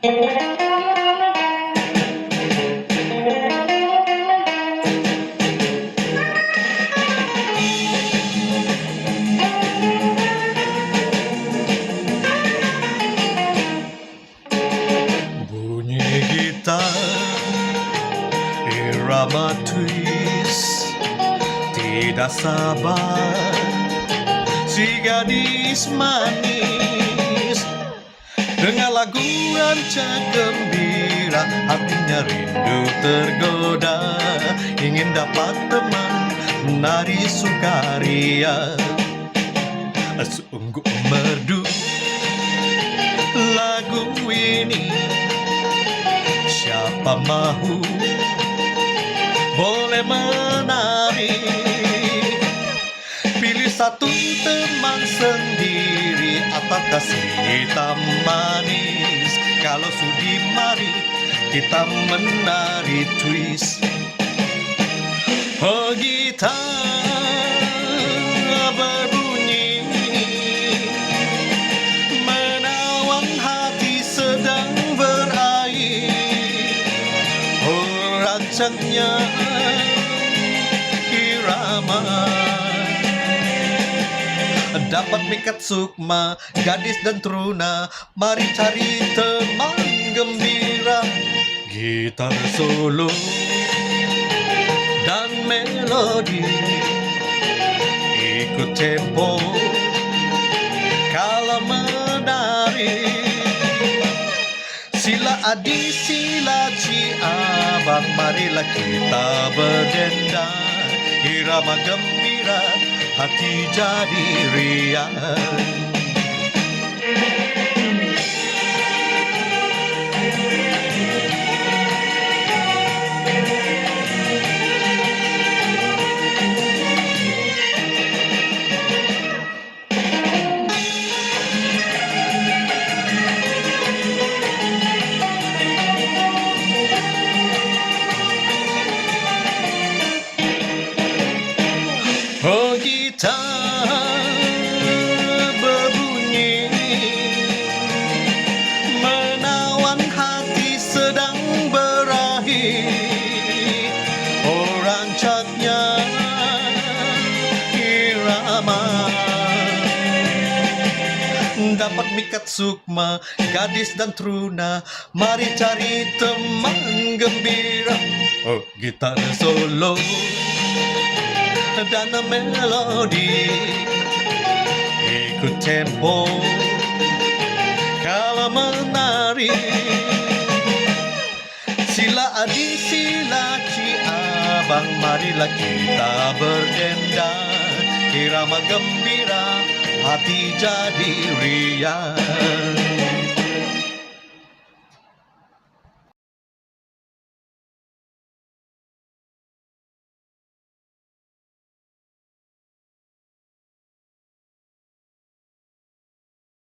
Bunyi gitar, irama twist, tidak sabar si gadis manis. Dengan lagu rancak gembira, hatinya rindu tergoda, ingin dapat teman menari sukaria. Sungguh merdu lagu ini, siapa mahu boleh menari. Pilih satu teman sendiri atau kasih hitam manis. Kalau sudi mari kita menari twist. Oh, gitar berbunyi, menawan hati sedang berair. Oh, rancaknya irama dapat mikat sukma, gadis dan teruna. Mari cari teman gembira. Gitar solo dan melodi, ikut tempo kalau menari. Sila adik, sila ci abang, marilah kita berdendang. Irama gembira, hati jadi riang. Oh, gitar berbunyi, menawan hati sedang berahi. Oh, rancaknya irama dapat mikat sukma, gadis dan teruna. Mari cari teman gembira. Oh, gitar solo dan melodi, ikut tempo kalau menari. Sila adik, sila ci abang, marilah kita berdendang. Irama gembira, hati jadi riang.